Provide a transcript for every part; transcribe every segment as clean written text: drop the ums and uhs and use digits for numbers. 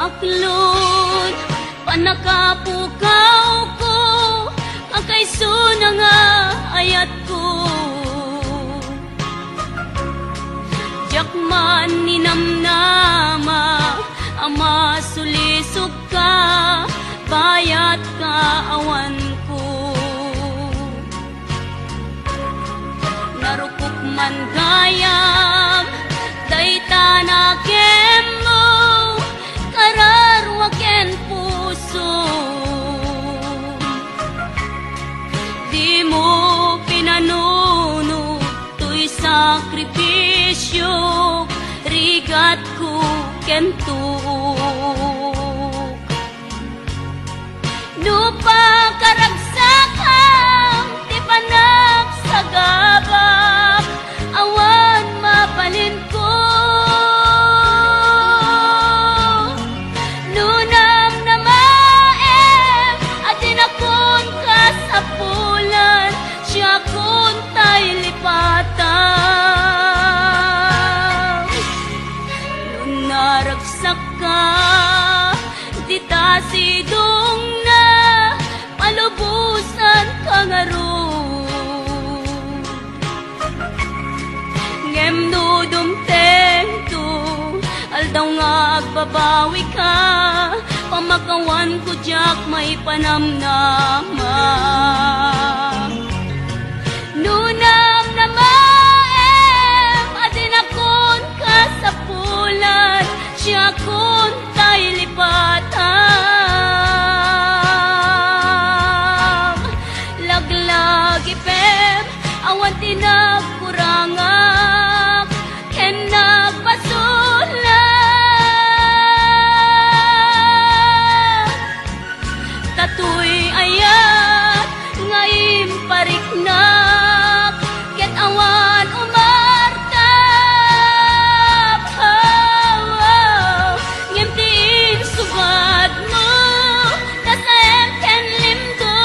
Aklon, panakapukaw ko, akay suna nga ayat ko. Jakman ninamnama, ama sulisog ka, bayat ka awan ko. Narukok man gayam, dayta na kemo, kararwaken puso. Di mo pinanuno, to'y sakripisyo, rigat ko kentuk. Lupa karagsakang, di panak sa gabak, awan mapalin ko. Nunam na maem, atin akon kasapulan, siya kon tay lipatan. Nunaragsak ka, di ta sidong na, palubusan ka nga ron. Ngem no dumteng to, aldaw nga agbabawi ka, pamakawan ko jak may panamnama. Nunam na maem, adin akon kasapulan, siya kon tay lipatan. Laglagi pem, awan tinagkurangak, ken nagpasulat. Tatoy ayat, ngayon pariknak, ket awan umartap. Ngimtiin sugad mo, kasayang ken limdo,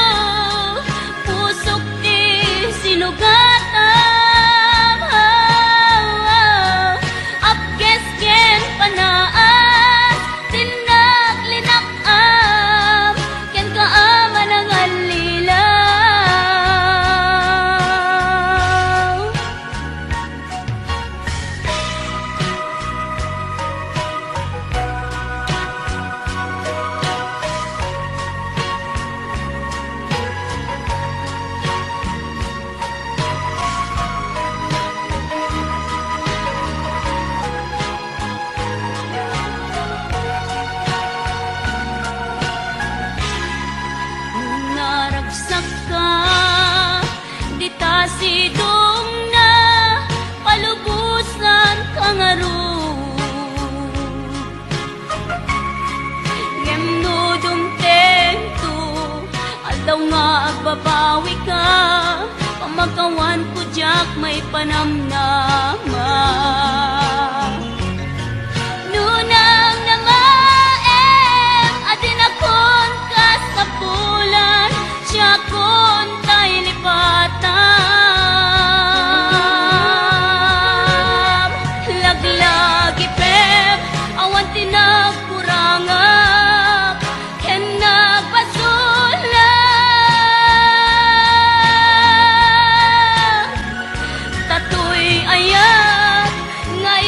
pusok di sinugatan. Apkes ken panaas, tinaglinakam, ken kaaman ang alilaw. Naragsak ka, di ta sidong na, palubusan ka nga ron. Ngem no dumteng to, aldaw nga agbabawi ka, pamakawan ko jak may panamnama. Nunang na maem, adin akon kasapulan, siya kon tay lipatan. Laglagi pep, awan tinagkurangak, ken nagpasulat. Tatoy ayat, ngay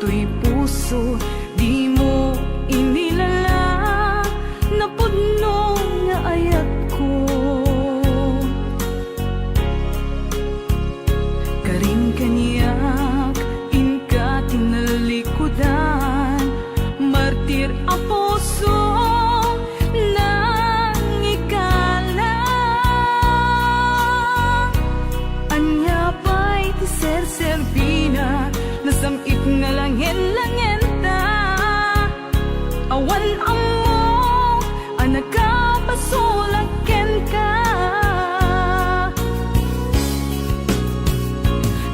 to'y puso, di mo inilala na pudno nga ayat ko. Karing kaniyak inka tinalikudan, martir a puso nang ikala. Anya pa'y ti ser-serbina, nasamit nga langin-langin ta. Awan amo, anak ka pasulagken ka.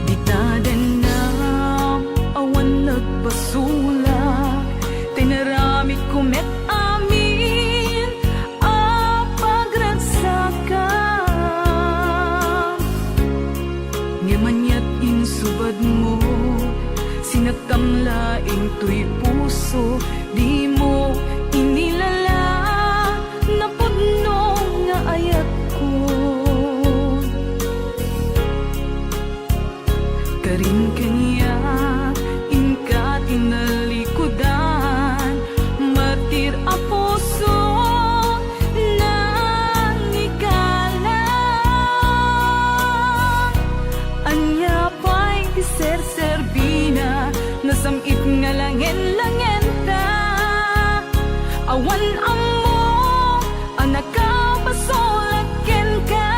Di tadan na awan nagbasulak, tinaramid ko met amin a pagragsakan. Ngamanyat insubad mo, sinatamlaing to'y puso, di mo inilala na pudno nga ayat ko. Karing kaniyak inka tinalikudan, martir a puso nang ikala. Anya pa'y ti ser-serbina, nasamit nga langin-langin ta. Awan amo, anak ka pasulagken ka.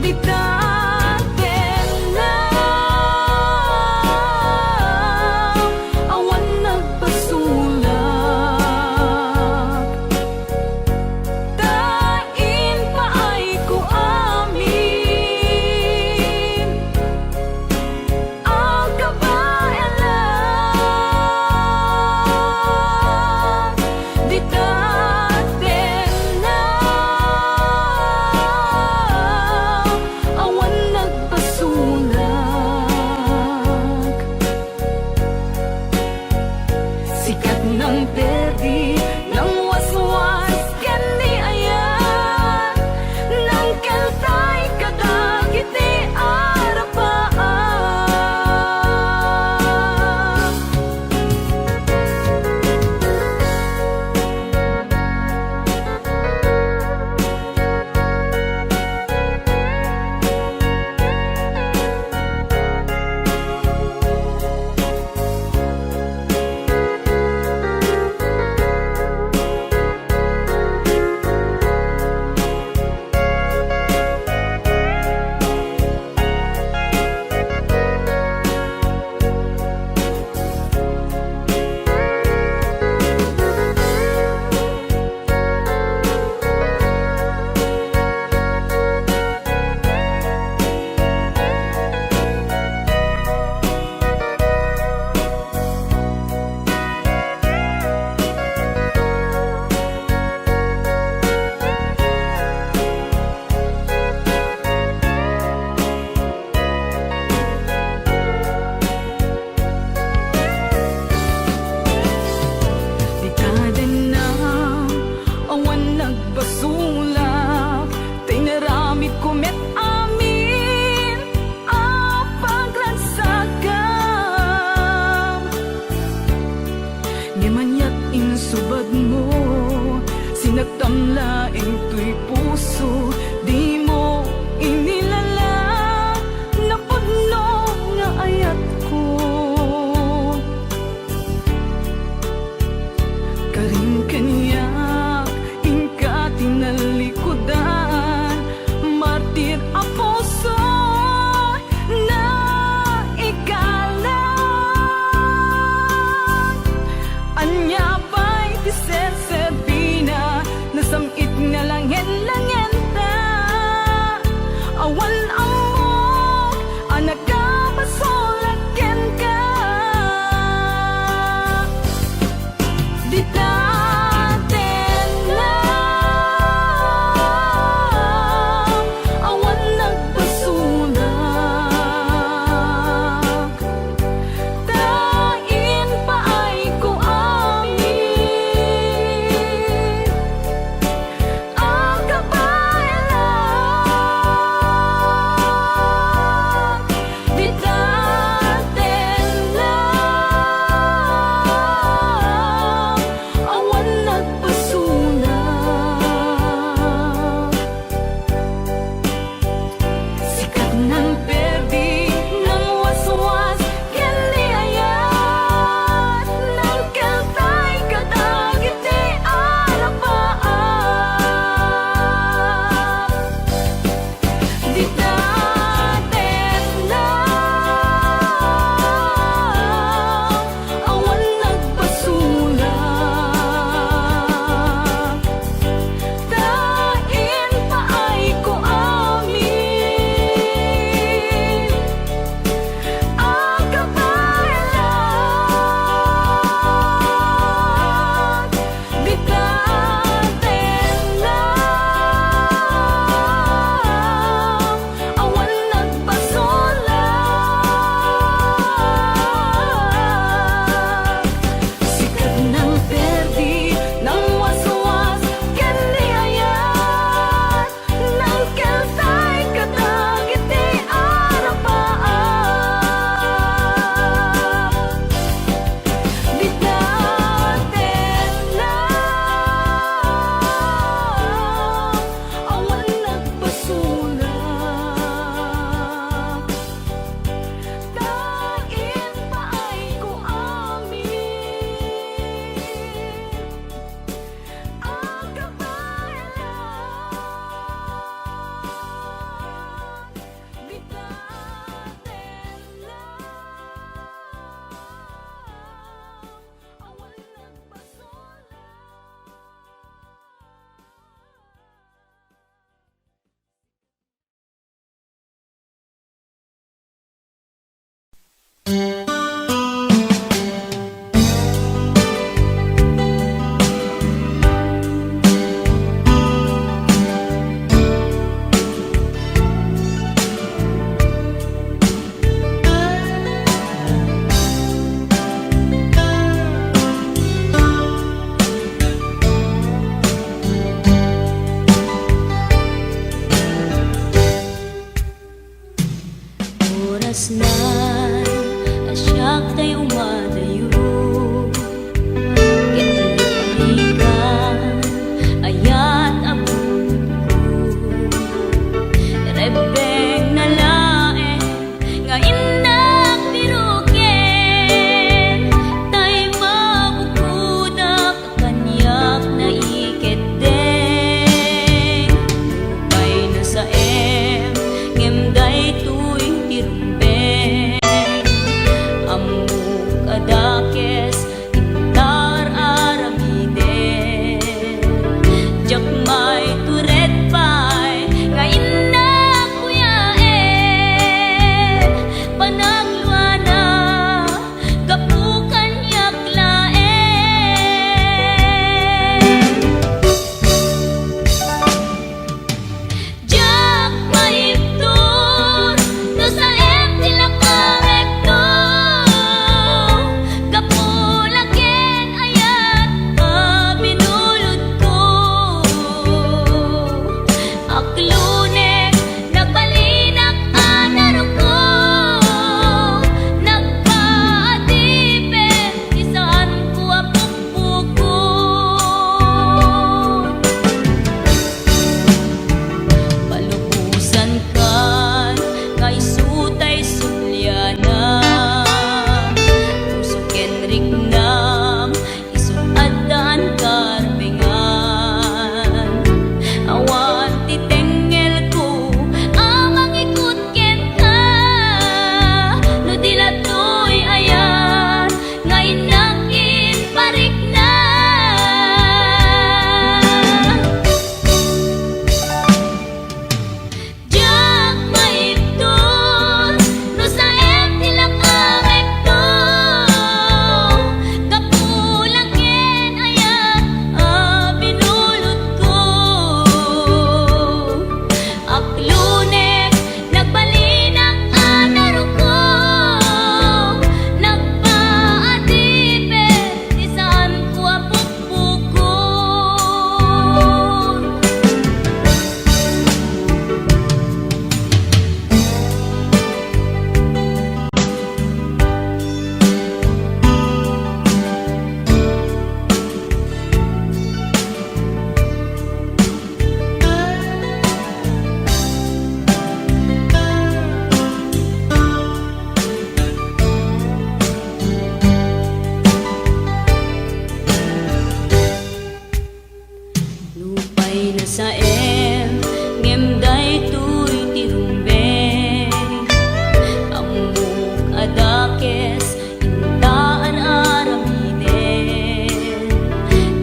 Di taten na awan nagpasulak, tain pa ay ko amin ang kabayanan. Di taten na awan nagpasulak, sikat ng perdi ng waswas ken ni ayan, nang keltay kadagiti arapaan. Di tadan na awan nagbasulak, tinaramid ko met amin a pagragsakan. Ngamanyat insubad mo, sinagtamlaing to'y puso, di mo inilala na pudno nga ayat ko. Karing kaniyak inka tinalikudan, martir a puso na ikala. Anya pa'y ti ser-serbina, nasamit nga langin-langin ta. Awan amo, anak ka pasulagken ka. Di taten na awan nagpasulak, tain pa ay ko amin ang kabayanan. Di taten sa ngem day tuy tirumbe amuk adakes intaan aramiden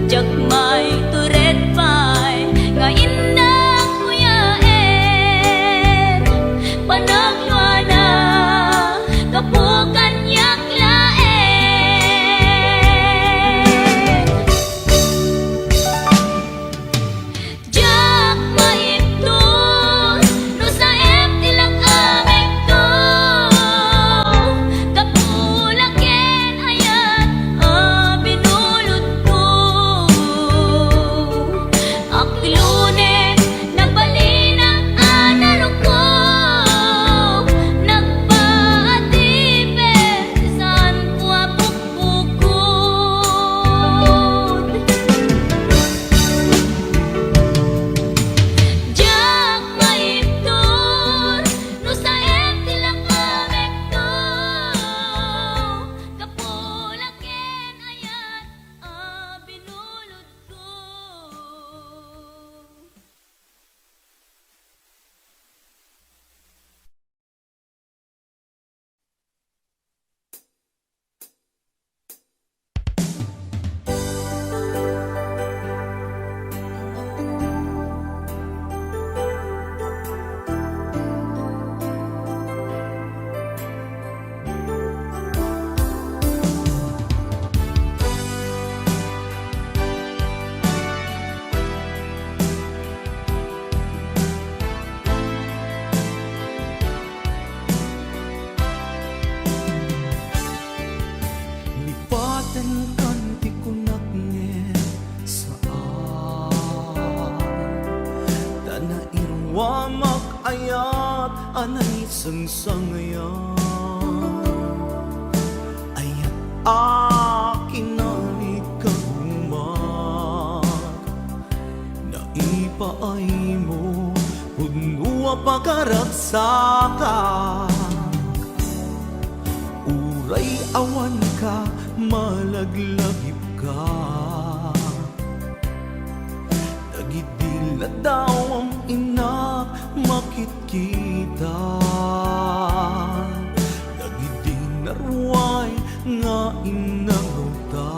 jakmay turet pay nga indang kuyaen panagluana kapukan yaklaen jak maipton no sa tilak amik to kapulaken ayat binulot ko aklunen nagbalinang anaro ko nagpaatipe saan ko apukpukod jak maipton no sa tilak amik to kapulaken ayat binulot ko. Lipatan kan ti kunak nge saan Tana irwa ayat anay sangsangayan Ayat akin nalit kagumat Naipaay mo Punua pagkaragsakan Uray awan ka, malaglagip ka Dagidila daw ang inak makit kita Dagidin narway nga inagaw ta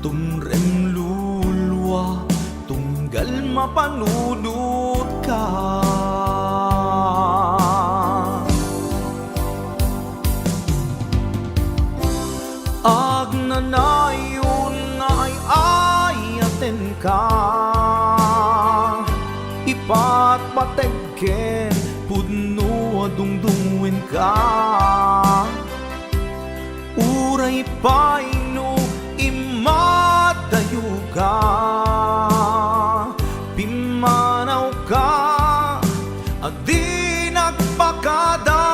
Tumrem lulwa, tunggal mapanudot ka Agnanayon nga ay ayaten ka Ipat pategken pudno adungdungwen ka Uray paino imadayo ka Pimanaw ka adi nagpakada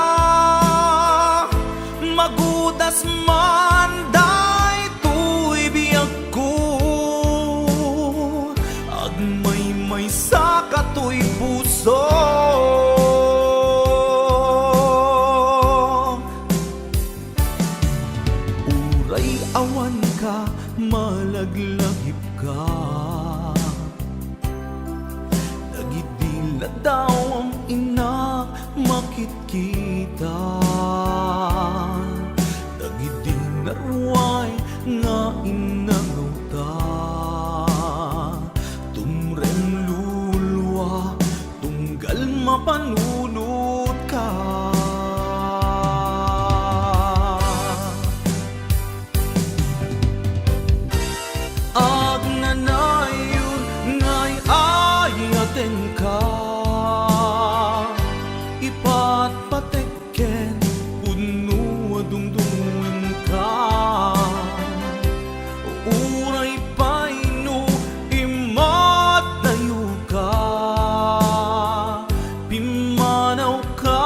Magudas man day tuy biyag ko Agmay-may sa katoy puso Uray awan ka, malaglagip ka Dagidila daw ang inak makit kita Dagidin narway nga inagaw ta Tumrem lulwa, tunggal mapanunot ka Agnanayon nga'y ayaten ka Ipat patekken puno adungdungin ka Uray paino imadayo ka Pimanaw ka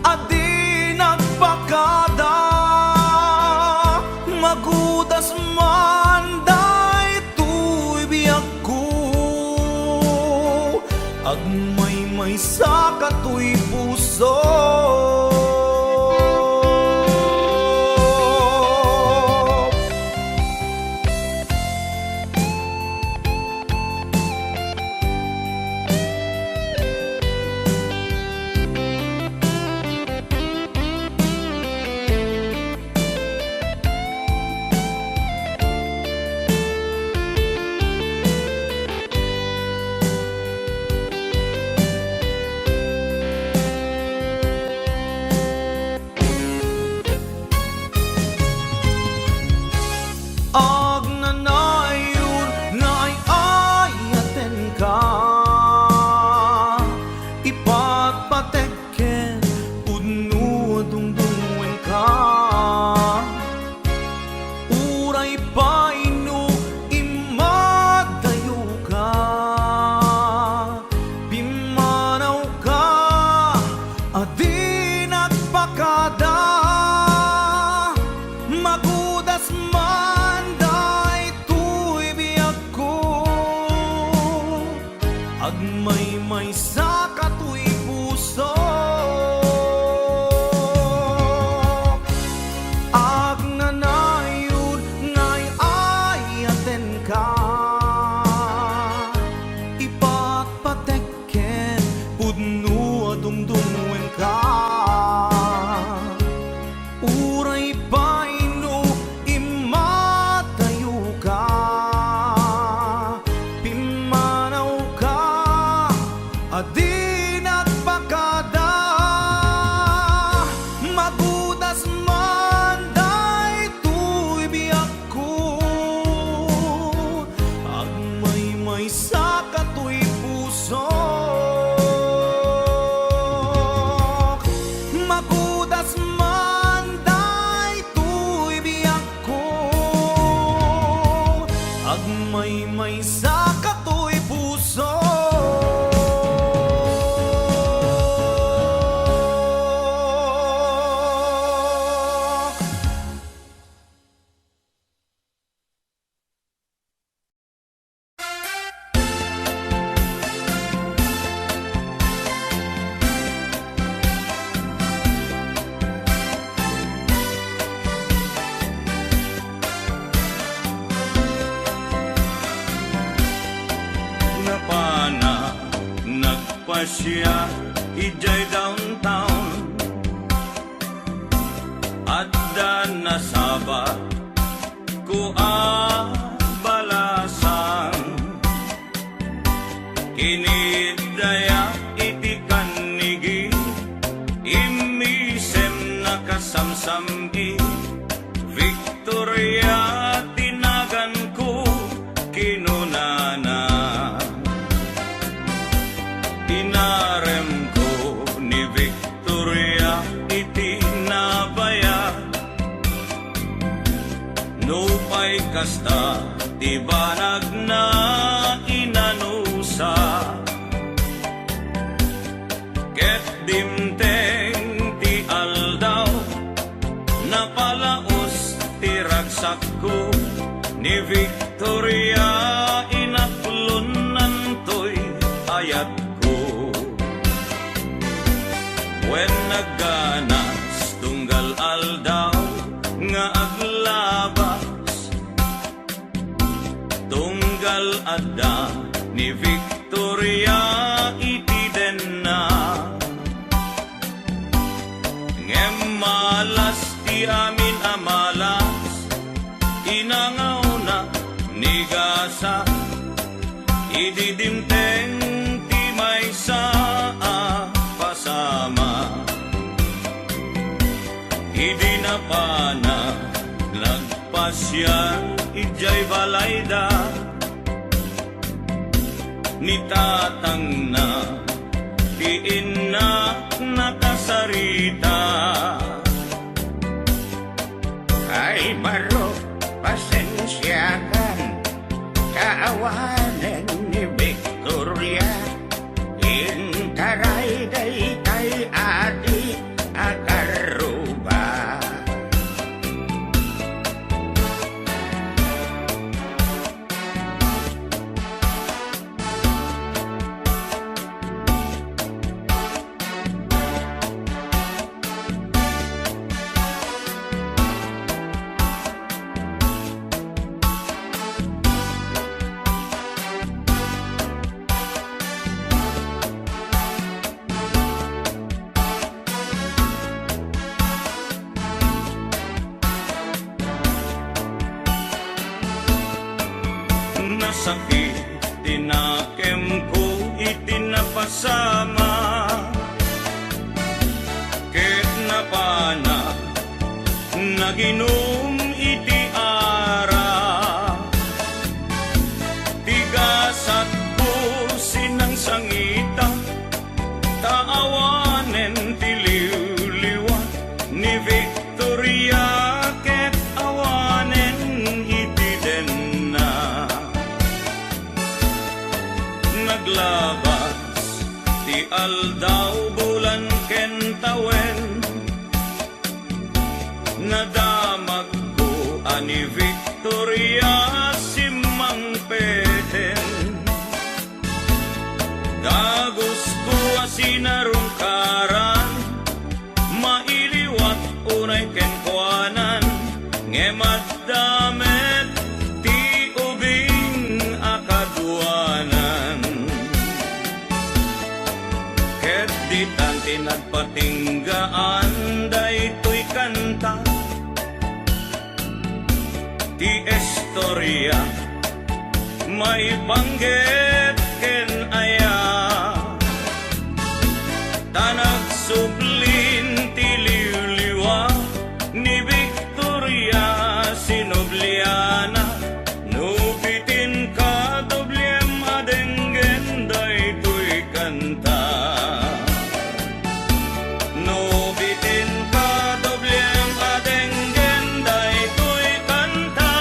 adi nagpakada Magudas man day tuy biyag ko Agmay-may sa katoy puso nagpasya ijay downtown at nasaba ko balasan kinidaya iti kanigi imisem nakasamsami Victoria tinagan ko kinunana inarem ko ni Victoria iti nabaya nupay kasta ti banag na inanusa ket dimteng ti aldaw napalaos ti ragsak ko ni Victoria inaplunan to'y ayat ko when nagganas tunggal aldaw nga aglabas tunggal adda ni Victoria iti denna ngem malas ti amin amalas inangaw na ni gasa ididimteng ti may saa pasama idi na pana nagpasyan ijay balayda ni tatang na ti inna nakasarita ay baro pasensyakan kaawanan ni Victoria intaray day kay ati akaruba sakit tinakem ko itinapasama ket napana naginom iti ara tigasat po sinang sangita taawanen tiliw-liwan ni Victoria ket awanen iti denna naglabas ti aldaw bulan ken tawen nadamag ko ani Victoria simang peten dagos ko asinarungkaran mailiwat unay ken kuanan ngemat damet ti ubing akaduanan ket ditan tinagpatinggaan daytoy kanta ti istorya may banggit ken aya tanag sublin ti liwliwa ni Victoria sinobliana nubitin ka doblem adenggen daytoy kanta nubitin ka doblem adenggen daytoy kanta.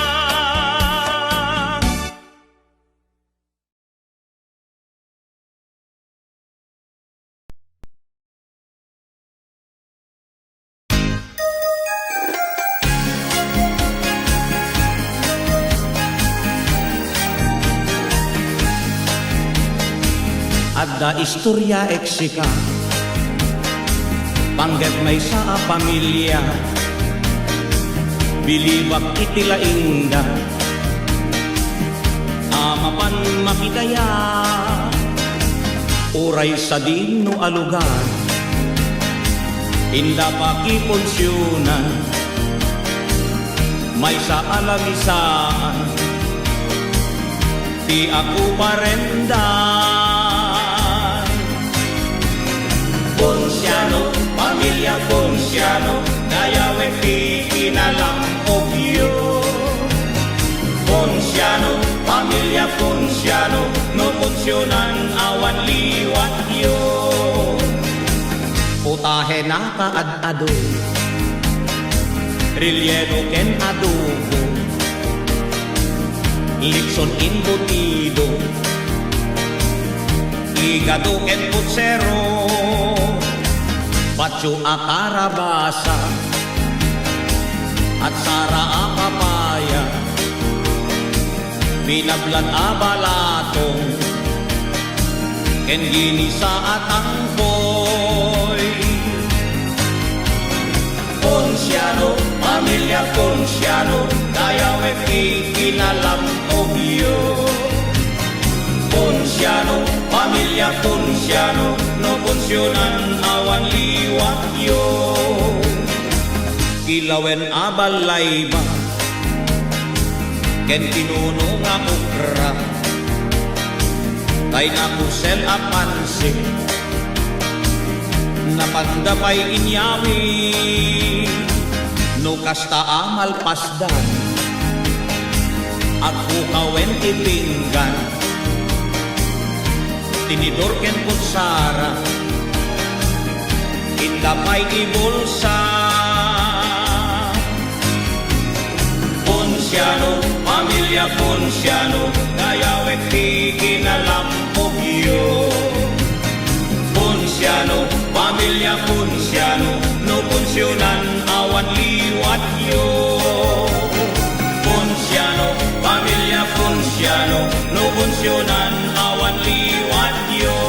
Adda istorya eksika panggap may sa pamilya biliwak iti laingda amapan makidaya Uray sa din no alugan, inda pakiponsyunan, may sa alamisaan, ti ako parendan. Ponsyano, pamilya Ponsyano, dayawen ti kinalampogyo. Ponsyano, pamilya Ponsyano, no punsyonan awan liwat yo. Putahe na kaad-ado, rilyeno ken adobo, Lipson embutido, igado ken putsero, patyo a karabasa, at sara a papaya, binablan a balatong, ken ginisa at angkoy. Ponsyano, pamilya Ponsyano, dayaw kinalampogyo. Ponsyano, pamilya Ponsyano, no punsyonan awan liwat yo. Kilawen abalay ba, ken pinuno nga ukra, kay nakusel a pansin, napandapay inyawi, no kasta amal pasdan, at hukawen ipinggan, tinidor ken kutsara, indapay ibulsa. Ponsyano, pamilya Ponsyano, dayaw ti kinalampogyo. Ponsyano, pamilya Ponsyano, no punsyonan awan liwat yo. Ponsyano, pamilya Ponsyano, no punsyonan awan liwat yo.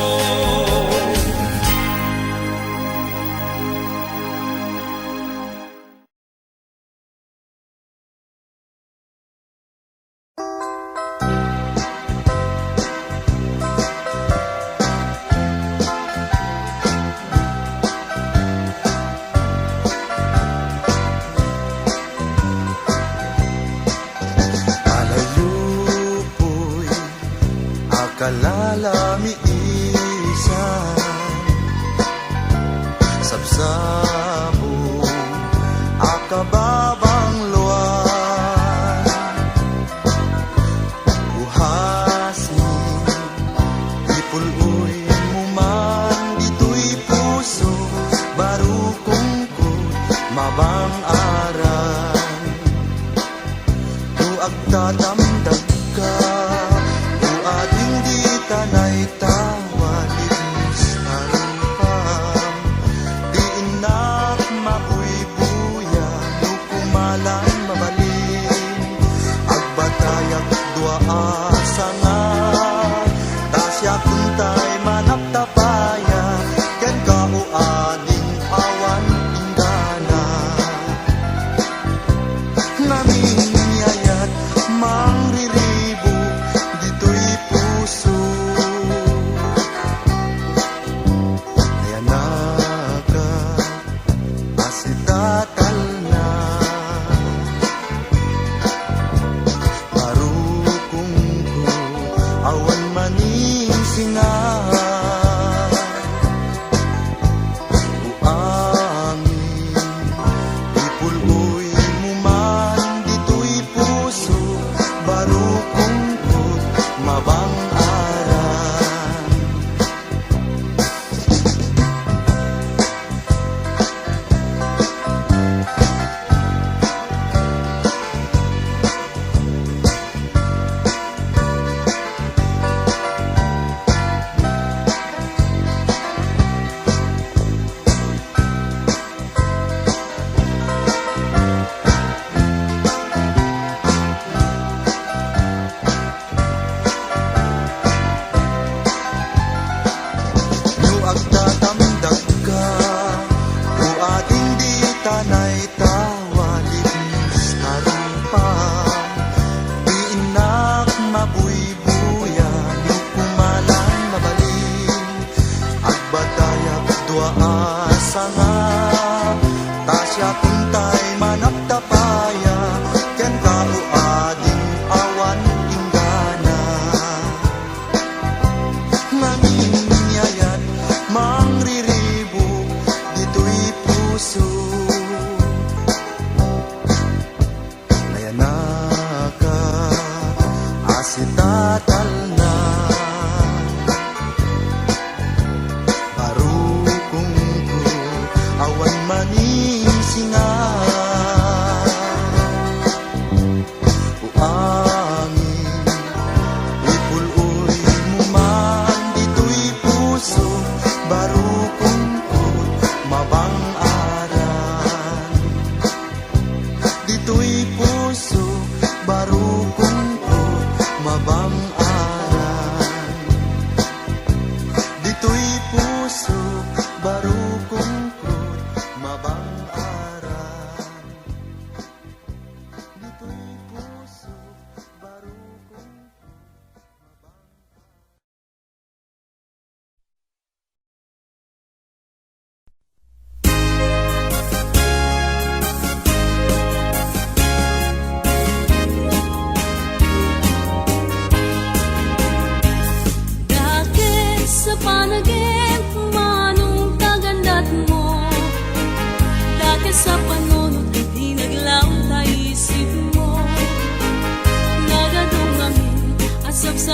Kalalamiisan, sabsabo, akababang luwan, buhasnin, ipuluy muman, dito'y puso, barukungkot, mabang aran, tuag tatamdag ka, tuading di tanay tawalis arupam, di inak mabuy-buya, nukumalan mabalin, agbatayak dua asangan, tasya kuntay manaptapaya, ken kauading awan indana, naming yayat mangriribo, dito'y puso. Ayan na ka, asitatal na, marukong ko, awan maning singa. Uangin, ipuloy mo man, dito'y puso, barukong ko, mabang aran.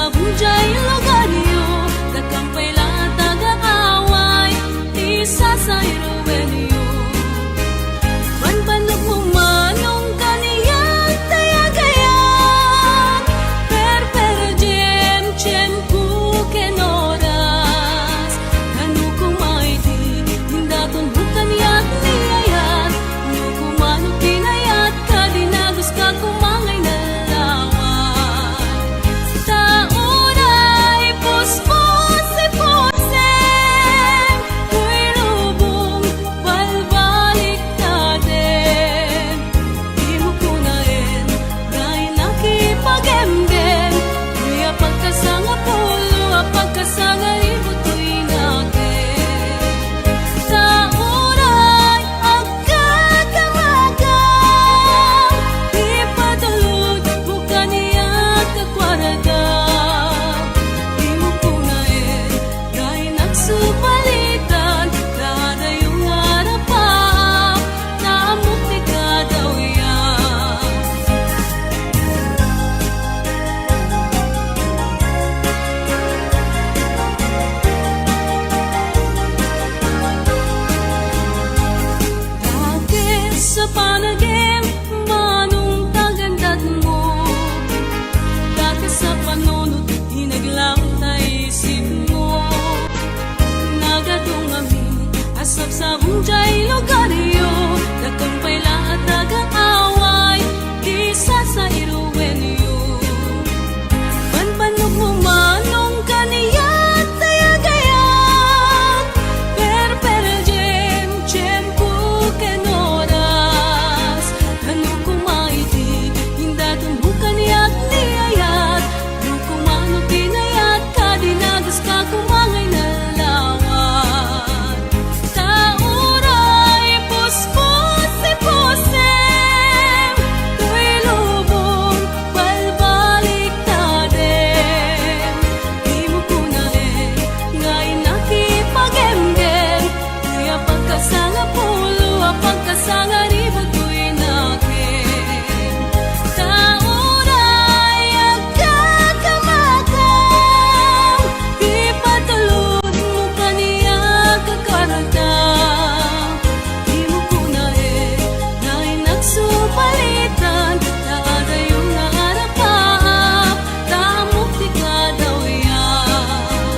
sabong jay logaryo Dakang paila taga-away Isa sa iruwenyo Banbanok mo manong kaniyang tayagayan Jem, tiyempo kenoras Kanu kumaiti Hindaton bukan yak niyayat Nu kumano pinayat Kadinagos ka kumangay na lawan Taunay puspos-iposem Kuy lubong balbalik natin Di mo kunain Dahil nakipagemgem Kuya pagkasanga pulo Pagkasanga ibutoy natin Taunay agkakamagang Ipatulod bukan niya kakwarada Di mo kunain Dahil nagsupalitan Dada yung harapan Naamot ni kadaw yan Dati sa panagim, manong tagandat mo Dati sa panunod, hinaglang na isip mo Nagadong amin, asap sa bunjay logaryo Dakang paila at taga-away, isa sa iruwenyo Banbanok mo manong kaniyat tayagayan Jem, tiyempo kenoras Kanu kumaiti Hindaton bukan yak niyayat Nu kumano pinayat Kadinagos ka kumangay na lawan Tauray puspos-iposem Kuy lubong balbalik natin Di mo kunain Ngayon nakipagemgem Kuya pagkasanga pulo Pagkasanga ributoy natin Taunay agkakamagang Di patulod mo kaniya kakarata Di mo kunain Dahil nagsupalitan Taada yung harapan Tamok di kadaw yan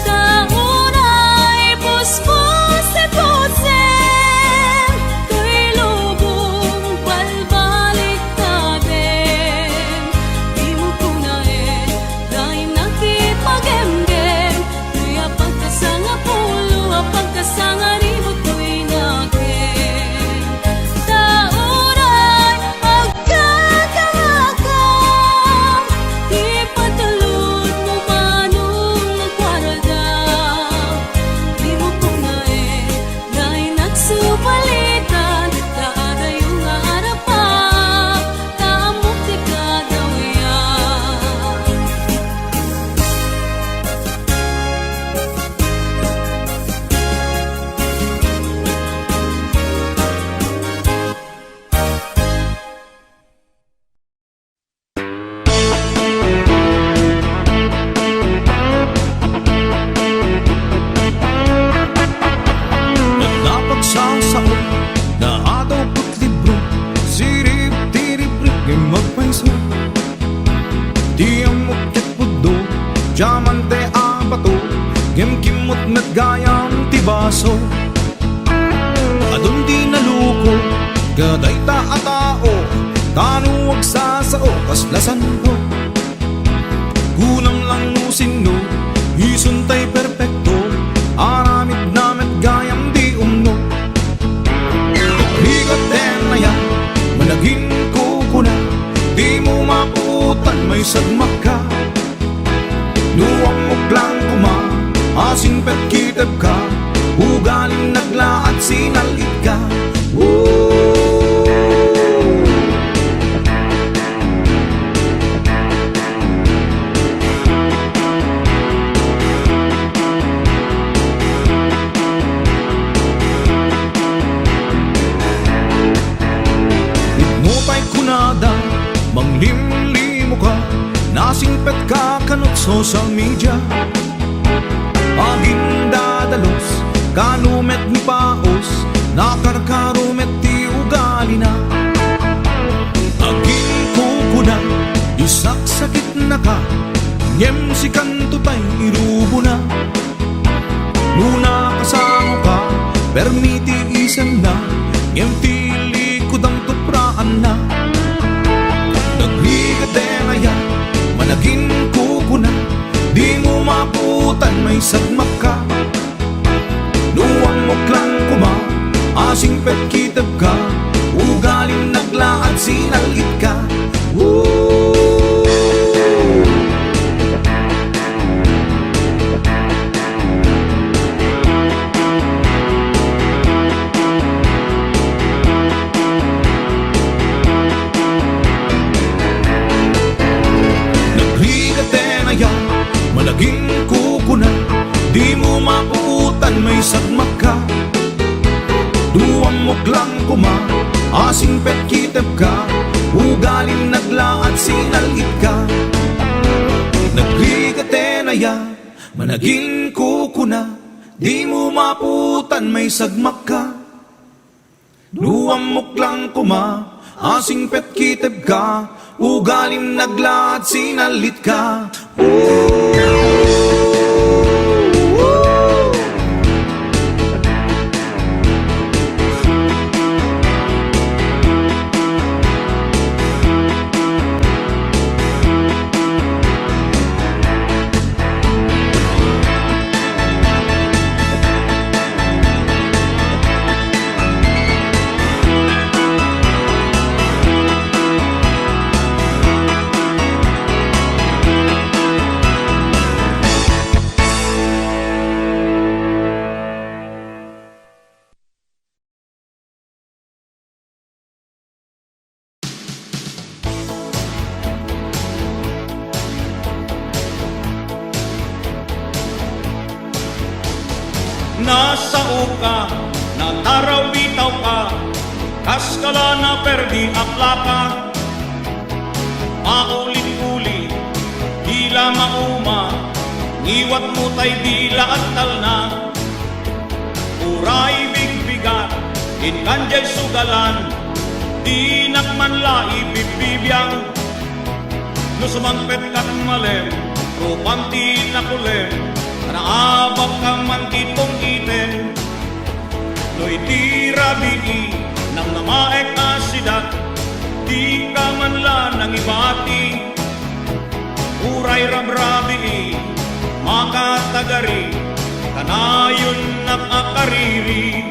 Taunay puspos-iposem Kuy lubong balbalik natin Di mo kunain Dahil nakipagemgem Kuya pagkasanga pulo Pagkasanga ributoy natin Taunay agkakamagang Ipatulod mo manong nagwarada Di mo kunain Dahil nagsupalitan Daada yung harapan Tamok di kadaw yan Nagnapagsasao na ataw ko't libro Sirip-tirip-rip ngay magpansa Di ang mukit pudo Diamante abato Ngem kimot met gayam tibaso Adun di naluko Gaday ta atao Tanuwag sa sao Kaslasan ko Kunam lang usino Isuntay perpekto Aramid namet gayam di umno Higaten na yan Managing kukuna Di mo maputan may sagmak ka Nuwang muklang kuma Asing pet kitep ka Ugaling nagla at sinalit ka social media. Aging dadalos, kanumet ni paos, nakarkarumet ti ugali na. Aging kukuna, isaksakit na ka, ngem si kanto tay irubo na. Nuna kasama ka, permiti isang na, ngem tili kudang tupraan na. Nagligate ngaya, managing kukuna, di mo maputan may sagmak ka. Nuwang mo klang kuma, asing pet kitab ka, ugaling naglaad sinalit ka. Malaging kukuna, di mo maputan may sagmak ka. Duwang mo klang kuma, asing pet kitab ka, ugaling naglaat sinalit ka. Nagligate na ya, managing kukuna, di mo maputan may sagmak ka. Duwang mo klang kuma, asing pet kitab ka, ugaling naglaat sinalit ka. Nasa uka, nataraw-bitaw ka, kaskala na perdi akla ka. Maulit-ulit, dila mauma, ngiwat mo tay dila at talna. Uray bigbigat, inkanjay sugalan, di nakmanla ibibibiyang. No sumangpet kat malem, rupanti na kulem, naabak ka man kitong iten. No'y di rabii nang namaek asidat, di ka man la nang ibati. Uray rabrabii, makatagari, kanayon nakakariri.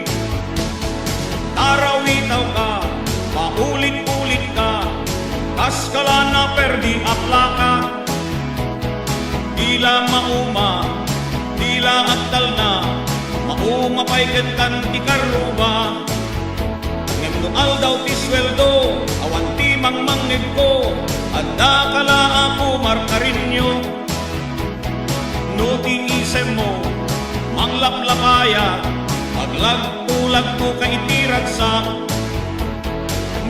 Tarawitaw ka, paulit-ulit ka, kaskala na perdi akla ka. Dila mauma, dila aktal na, mauma paiken kan ti karuba. Ngem no aldaw ti sweldo, awan ti mangmangnig ko, adda kala ako markarinyo. No ti isem mo, manglaplakaya, maglagtulag-tu ka itiragsak.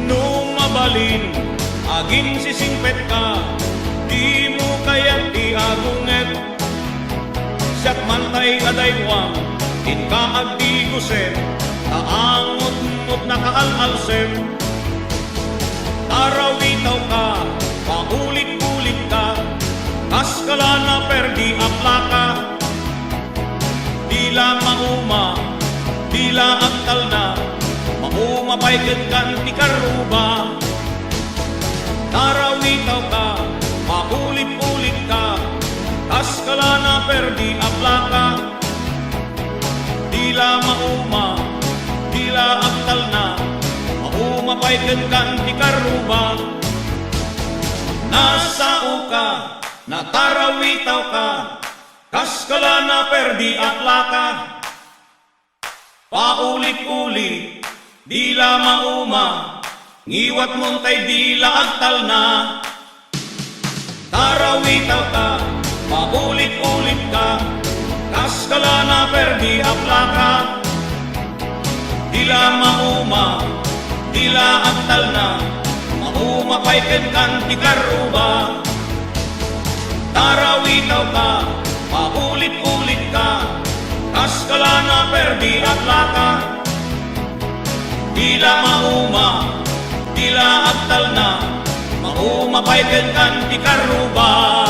No mabalin, aging sisingpet ka, di mo kaya ti agunget. Siat mantay adaywang, in ka agdigusen, taangot-ngot na kaalalsem. Tarawitaw ka, paulit-ulit ka, kaskala na perdi akla ka. Dila mauma, dila aktal na, mauma paiken kan ti karuba. Tarawitaw ka, paulit-ulit ka, kaskala na perdi akla ka. Dila mauma, dila aktal na, mauma paiken kan ti karuba. Nasa uka, natarawitaw ka, kaskala na perdi akla ka. Paulit-ulit, dila mauma, ngiwat montay dila aktal na. Tarawitaw ka, paulit-ulit ka, kaskala na perdi akla ka. Dila mauma, dila aktal na, mauma paiken kan ti karuba. Tarawitaw ka, paulit-ulit ka, kaskala na perdi at laka. Tila mauma, tila aktal na, mauma pa'y kentan ti karuba.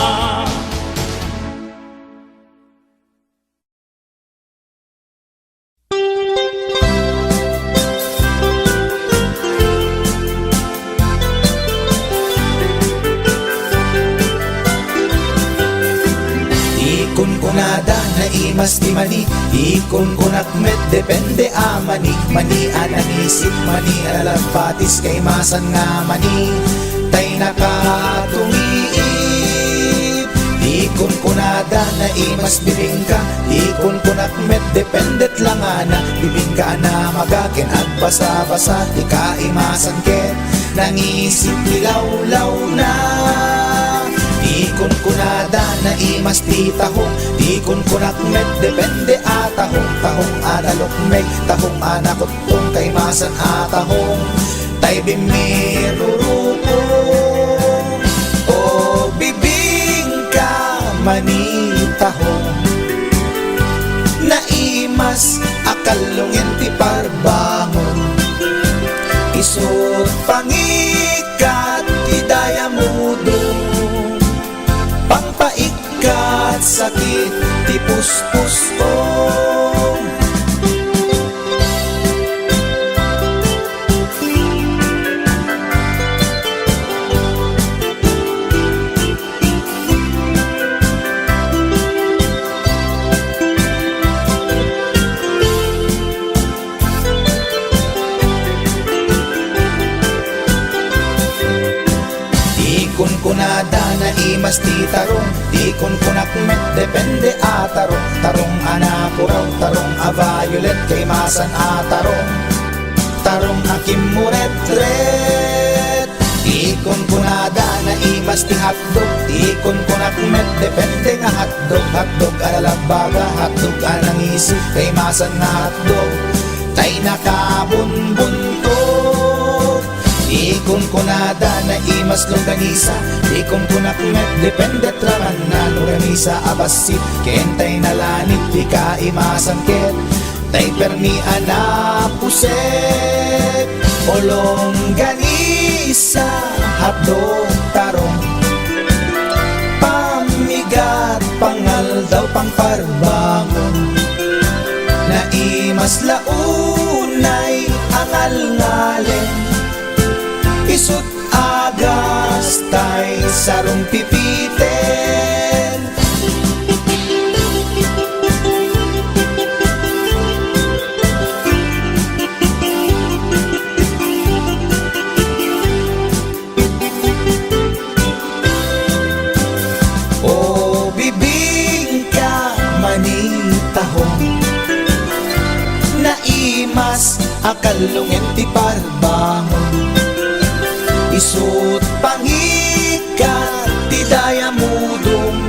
Ikon kunada na imas di mani, ikon kunak met depende a mani. Mani ananisip, mani alalampatis kay masan nga mani. Tay nakatumiip, ikon kunada na imas bibingka, ikon kunak met dependet lang ana. Bibingka na magakin at basa-basa, di ka imasan ken nangisip dilaw-law na. Ikon kunada na imas ti tahong, ikon kunak met depende a tahong. Tahong analok meg, tahong anakotong kay masan a tahong. Tay bimirurupong, o bibingka mani tahong. Naimas akalungin ti parbangon, isut pangikat ti dayamudong. Pangpaikat sakit ti puspusong. Ikon kunada na imas ti tarong, ikon kunak met depende a tarong. Tarong anapuraw, tarong a violet kay masan a tarong. Tarong akimuret-ret, ikon kunada na imas ti hotdog, ikon kunak met depende nga hotdog. Hotdog alalabaga, hotdog anangisi kay masan nga hotdog. Tay nakabunbuntot, ikon kunada na imas longganisa, ikon kunak met depende traman na longganisa abasit. Kentay nalanit di ka imasan ket, tay permi anapuset. O longganisa hotdog tarong, pamigat pangal daw pangparbangon. Naimas launay angal-ngalen, isut agas tay sarong pipiten. O bibingka manitahong, naimas akalungin ti parbangon. Isut pangikat ti dayamudong,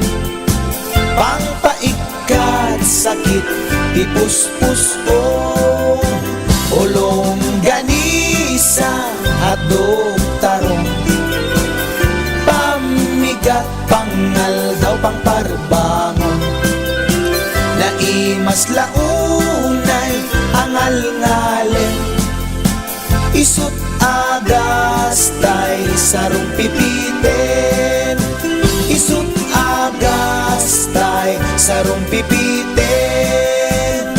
pangpaikat sakit ti puspusong. O longganisa hotdog tarong, pamigat pangal daw pangparbangon. Naimas launay angal-ngalen, isut agas tay sarong pipiten. Isut agas tay sarong pipiten.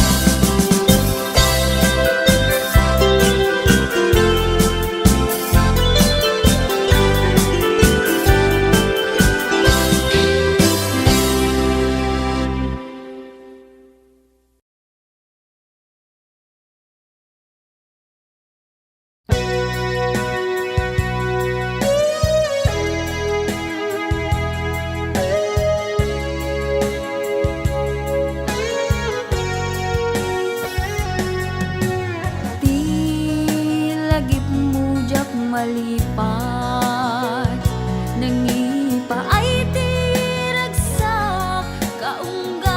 malipat nangipa ay tiragsak kaunggat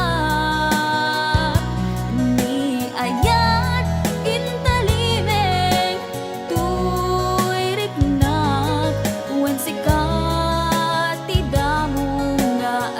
ni ayat intalimeng tuirik na wen sikat ti damo nga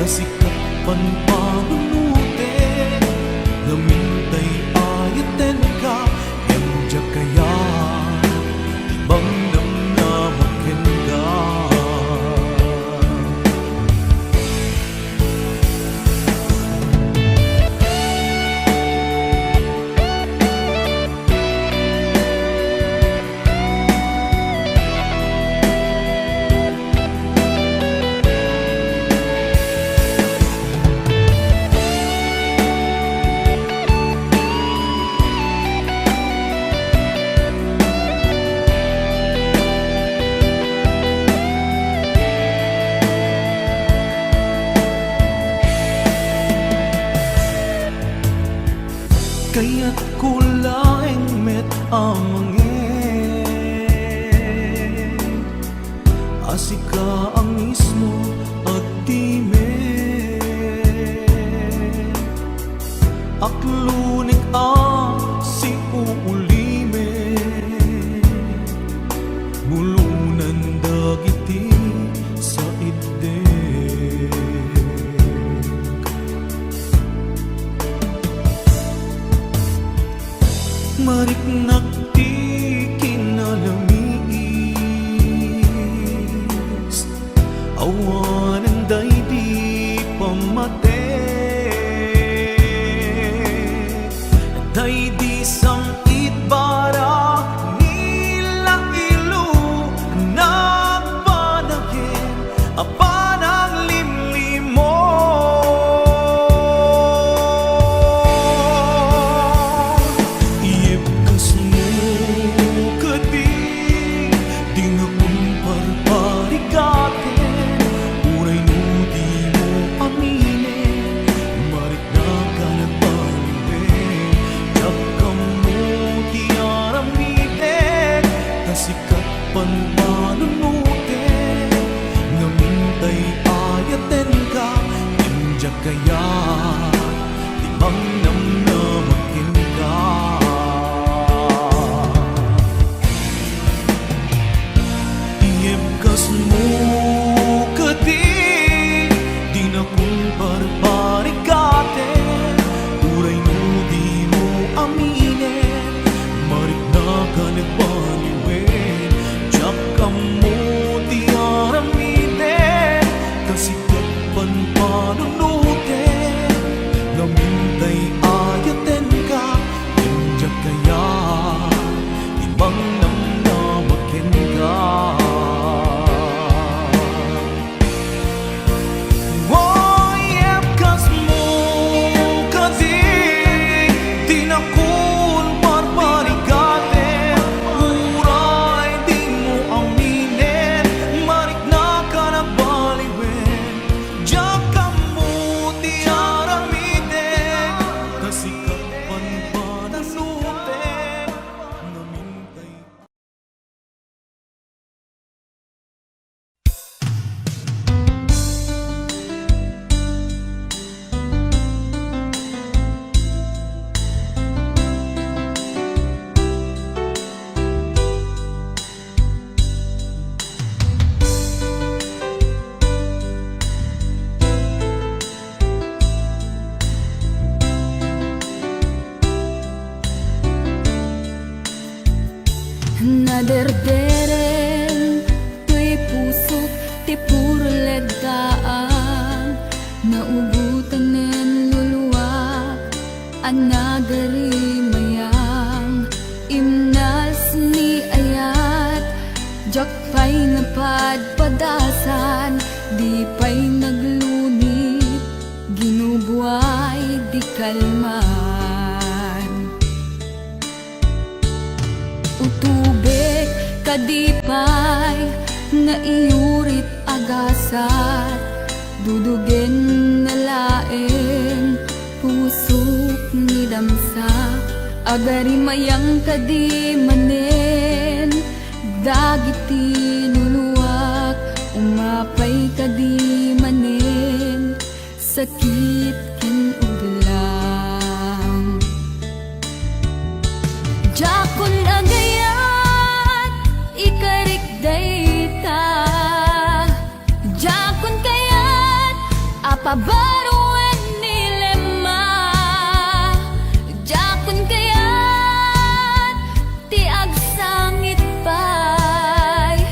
kasikapan panunuti namintay ayaten ka emja kaya bang namnamakin ka. Kaya't kulaing met amangin asika ang mismo at time aklunik ang si uulime bulunan dagiti sa idde. Mariknak ti kinalamis awanan day di pamate day di sangit bara nila ilu nagpanagin apanang limlimo. Kasikapan panunuti namintay ayaten ka emja kaya timang namnamakin ka. Iebkas mo kadi di na kung barbarikate uray no di mo aminin marik na ka nagbaliwin tiyak ka mo di aramiden kasikapan panunuti namintay ayaten ka emja kaya ibang namnamakin ka. Naderderen tuy pusok ti puro ledaan naubutan nen luluwak anagari mayang imnas ni ayat jak pay napadpadasan di pay naglunit ginubuay di kalman utubek kadipay na iurit agasat dudugen na laeng pusok ni damsa agari mayang kadi manen dagiti nuluwak umapay kadi manen sakit ken uglang jakon agayat ikarik dayta jakon kayat Apabaruan nilema Jakun kayat ti agsangit pay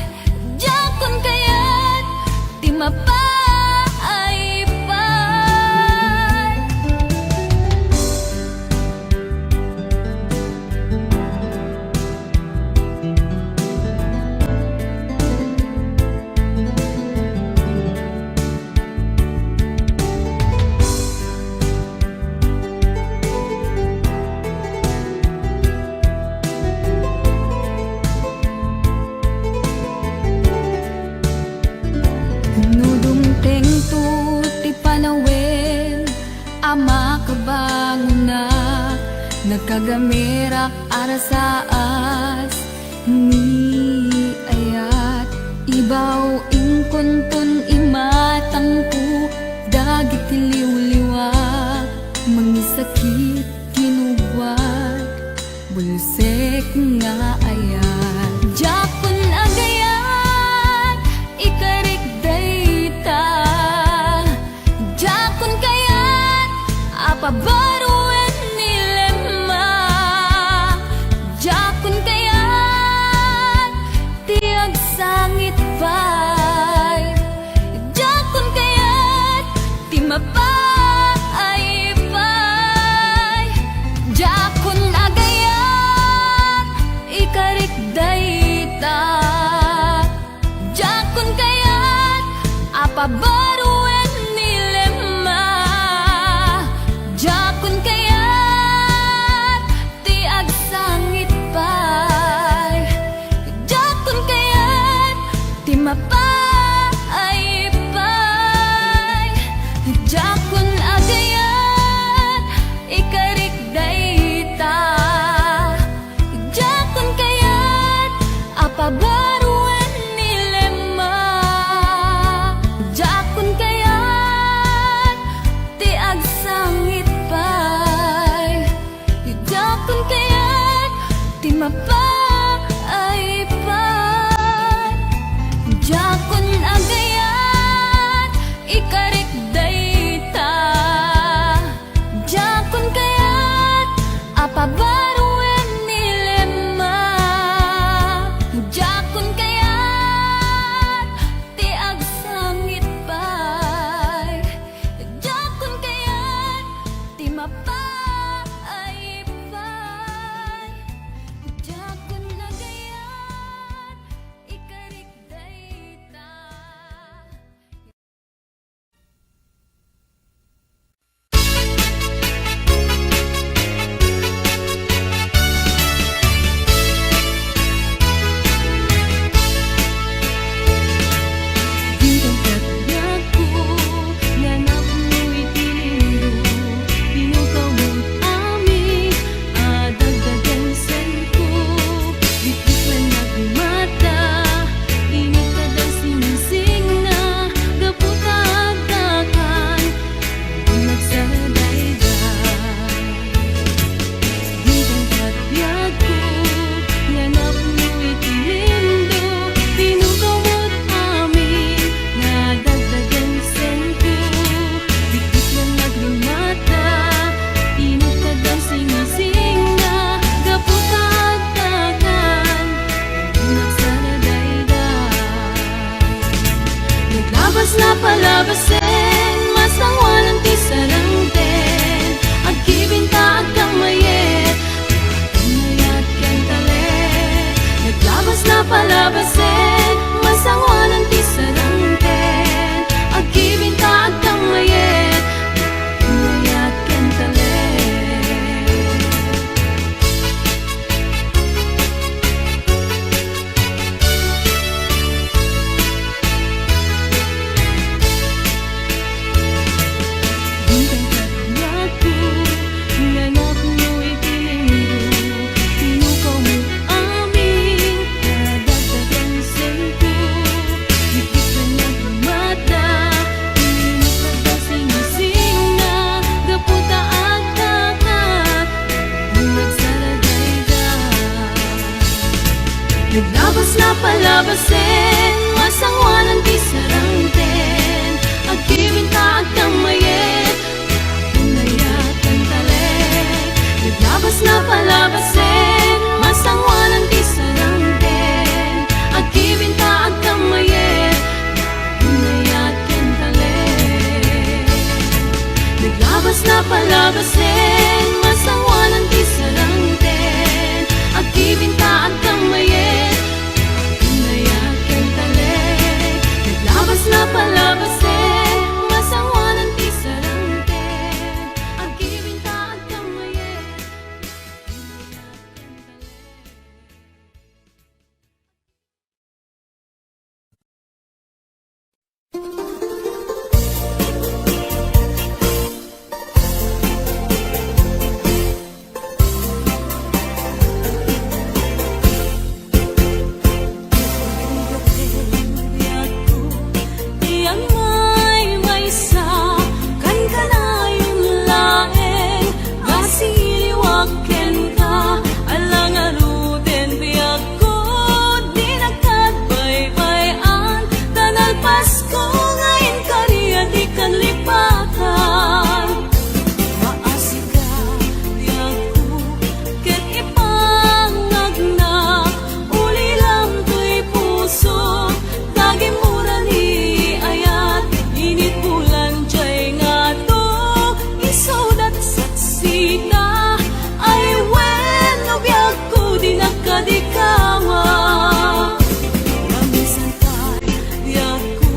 Jakun kayat ti mapay pay Nudumteng tu ti panawin Ama kabangunak Nagkagamirak arasaas Ni ayat Ibaw ingkuntun imatangku Dagit liw-liwak Mangisakit kinubwat Bulsek nga ayat Jakun agayat Ikarik dayta Jakun kayat Apabaruan nilema Jakun kayat Tiag sangit pay Jakun kayat Ti mapay pay Jakun agayat Ikarik dayta Jakun kayat Apabaruan nilema Jakun kayat Ti agsangit pay Jakun kayat Ti mapay pay Jakun agayat Ikarik dayta Jakun kayat Apabaruan nilema Jakun kayat Ti agsangit pay Jakun kayat Ti mapay pay Jakun agayat Ikarik dayta Jakun kayat Apabaruan nilema Jakun kayat Ti agsangit pay Jakun kayat Ti mapay pay Jakun agayat Ikarik dayta Bidang katyaku Nanap mo'y tinindo Pinukawot amin Adagdagan sa'yo Bit-bit lang nagmata Init ka daw sinising na Gaputa agdakan Nagsaradayday Bidang katyaku Nanap mo'y tinindo Pinukawot amin Nadagdagan sa'yo Bit-bit lang nagmata Init ka daw sinising na Gaputa agdakan Nagsaradayday Naglabas na palabasin Masangwanan ti sarangten Agkibinta agkang mayet Mayat ken talet Naglabas na palabasin Masangwanan ti sarangten Agkibinta agkang mayet Mayat ken talet Bintang katyaku Nanap mo'y tinindo Pinukaw mo amin Nadagdagan sa'yo Bit-bit lang nagmata Init ka daw sinising na Gaputa agdakan Nagsaradayday Naglabas na palabasin Masangwanan ti sarangten Agkibinta agkang na palabasin, masawanan di sarangten. Agibintaan kang mayet, inayakin talik. Naglabas na palabasin, masawanan di sarangten. Agibintaan kang mayet, inayakin talik. Yang may sa kan kanayong laeng masiliwaken ka alang aruten biag ko di nakatbaybayan tanal Pasko ngayon kariya di kan lipatan maasika biag ko ket ipangagna uli lang to'y puso tagi mura ni ayat init bulan jay nga to isudat saksita ay wen no biag ko di nakadikawa Ramisan tay biag ko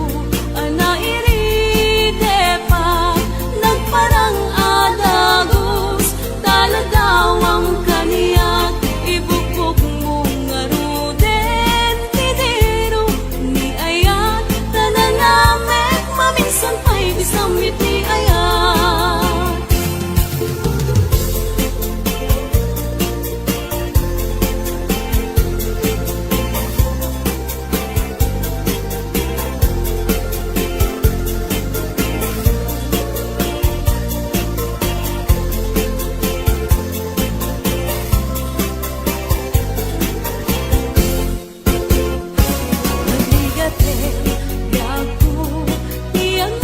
anairide pa nagparang adagos taladawang kaniyak ibukbuk mong aruden tidero ni ayat tananamek maminsan pa'y bisamit ni ayat Nagligate, biyago, iyang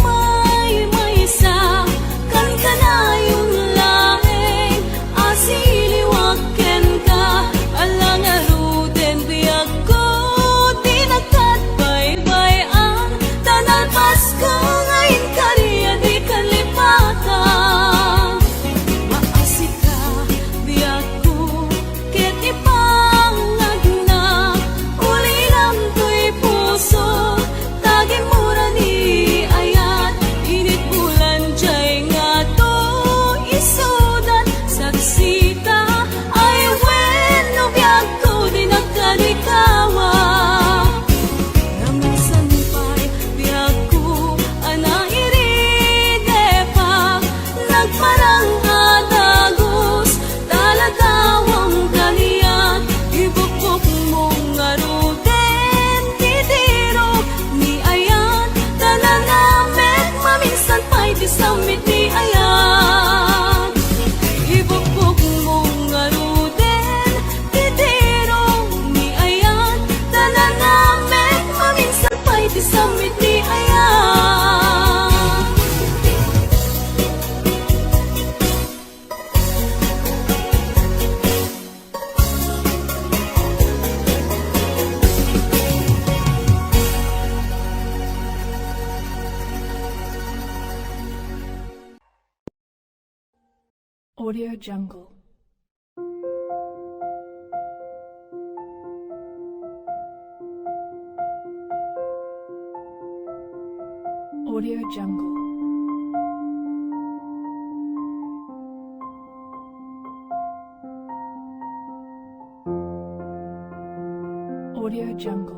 may sa kan kanayong laeng asiliwaken ka alang aruden biyago di nakatbaybayan tanal Pasko ngayon kariya di kan lipatan maasika biyago ket ipangagna uli lang to'y puso tagi mura ni ayat init bulan jay nga to isudat saksita ay wen no biag ko di nakadikawa Ramisan pa'y biag ko anairide pa nagparang adagos taladawang kaniyak ibukbuk mong aruden tidiro ni ayat tananamek maminsan pa'y disamit ni ayat ibukbuk mong aruden tidiro ni ayat tananamek maminsan pa'y disamit ni ayat Audio Jungle. Audio Jungle. Audio Jungle.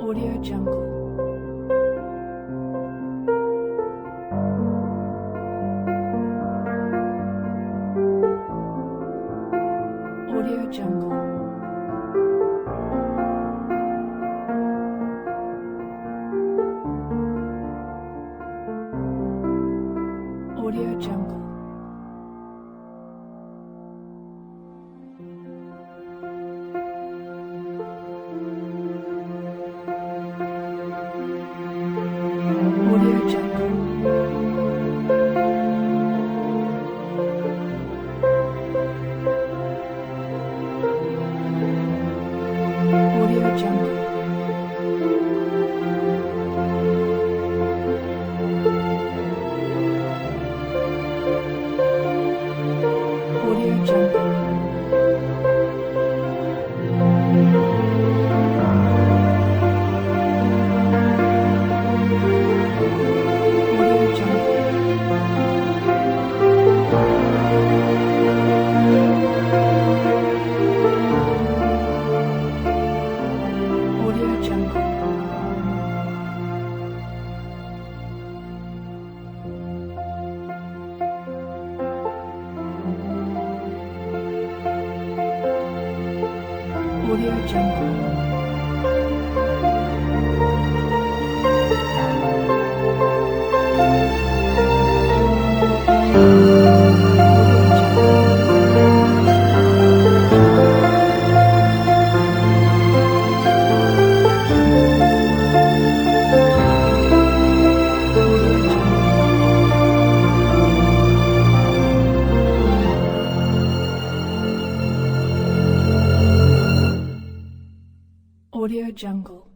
Audio Jungle. Audio Jungle. Audio Jungle. Audio Jungle. Jungle. Audio Jungle. Audio Jungle. Audio Jungle. Audio Jungle. Audio Jungle.